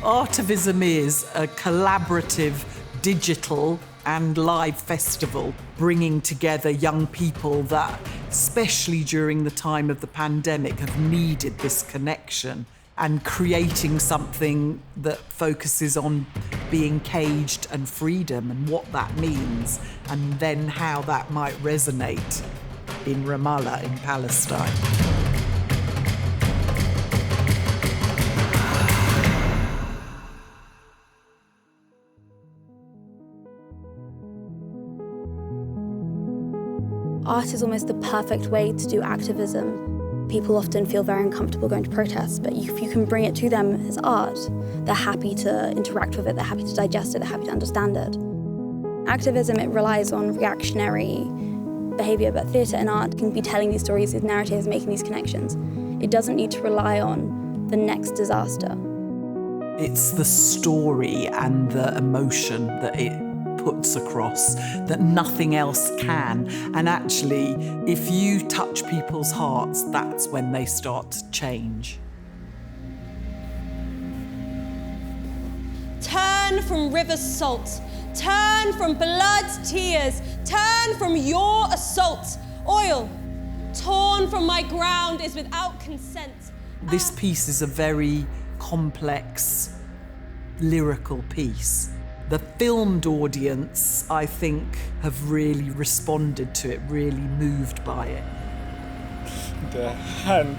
Artivism is a collaborative digital and live festival bringing together young people that, especially during the time of the pandemic, have needed this connection, and creating something that focuses on being caged and freedom and what that means, and then how that might resonate in Ramallah in Palestine. Art is almost the perfect way to do activism. People often feel very uncomfortable going to protests, but if you can bring it to them as art, they're happy to interact with it, they're happy to digest it, they're happy to understand it. Activism, it relies on reactionary behaviour, but theatre and art can be telling these stories, these narratives, making these connections. It doesn't need to rely on the next disaster. It's the story and the emotion that it puts across that nothing else can. And actually, if you touch people's hearts, that's when they start to change. Turn from river's salt. Turn from blood's tears. Turn from your assault. Oil, torn from my ground, is without consent. This piece is a very complex, lyrical piece. The filmed audience, I think, have really responded to it, really moved by it. The hands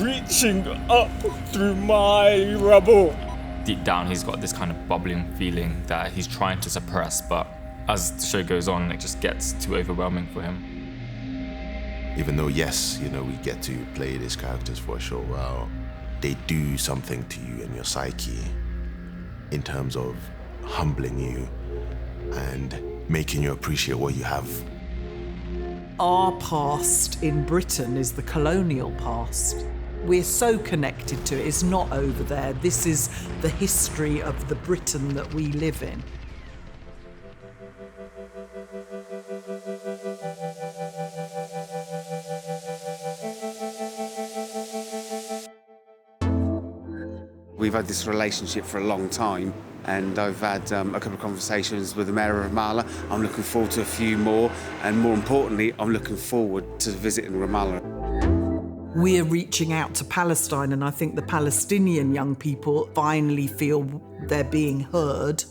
reaching up through my rubble. Deep down, he's got this kind of bubbling feeling that he's trying to suppress, but as the show goes on, it just gets too overwhelming for him. Even though, yes, we get to play these characters for a short while, they do something to you and your psyche in terms of humbling you and making you appreciate what you have. Our past in Britain is the colonial past. We're so connected to it. It's not over there. This is the history of the Britain that we live in. We've had this relationship for a long time, and I've had a couple of conversations with the Mayor of Ramallah. I'm looking forward to a few more, and more importantly, I'm looking forward to visiting Ramallah. We're reaching out to Palestine, and I think the Palestinian young people finally feel they're being heard.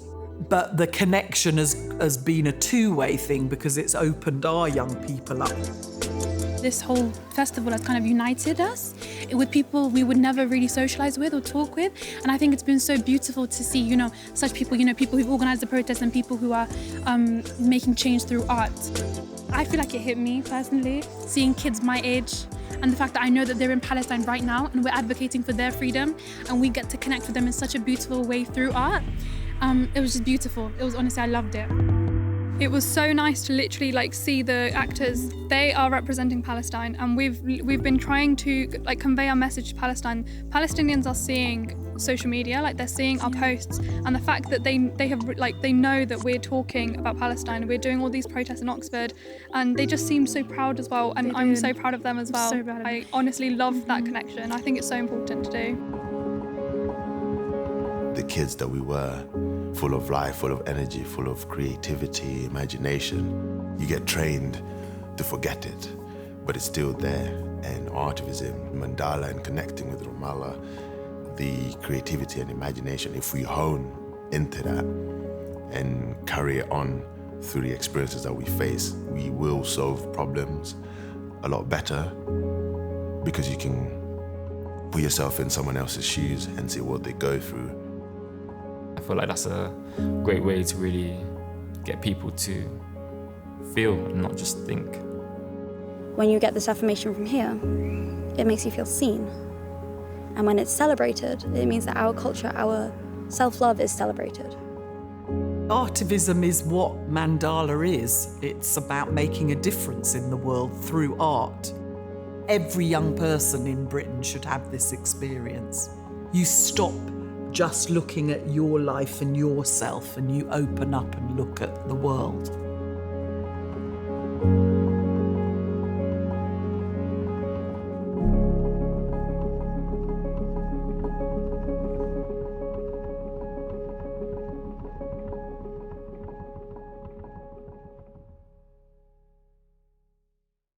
But the connection has been a two-way thing because it's opened our young people up. This whole festival has kind of united us with people we would never really socialise with or talk with. And I think it's been so beautiful to see, such people, people who've organised the protests and people who are making change through art. I feel like it hit me personally, seeing kids my age and the fact that I know that they're in Palestine right now and we're advocating for their freedom and we get to connect with them in such a beautiful way through art. It was just beautiful. It was, honestly, I loved it. It was so nice to literally see the actors. They are representing Palestine, and we've been trying to convey our message to Palestine. Palestinians are seeing social media, they're seeing our posts, and the fact that they know that we're talking about Palestine. We're doing all these protests in Oxford, and they just seem so proud as well. And I'm so proud of them as well. So I honestly love that connection. I think it's so important to do. The kids that we were, full of life, full of energy, full of creativity, imagination. You get trained to forget it, but it's still there. And Artivism, mandala, and connecting with Ramallah, the creativity and imagination, if we hone into that and carry it on through the experiences that we face, we will solve problems a lot better because you can put yourself in someone else's shoes and see what they go through. I feel like that's a great way to really get people to feel and not just think. When you get this affirmation from here, it makes you feel seen. And when it's celebrated, it means that our culture, our self-love is celebrated. Artivism is what mandala is. It's about making a difference in the world through art. Every young person in Britain should have this experience. You stop just looking at your life and yourself, and you open up and look at the world.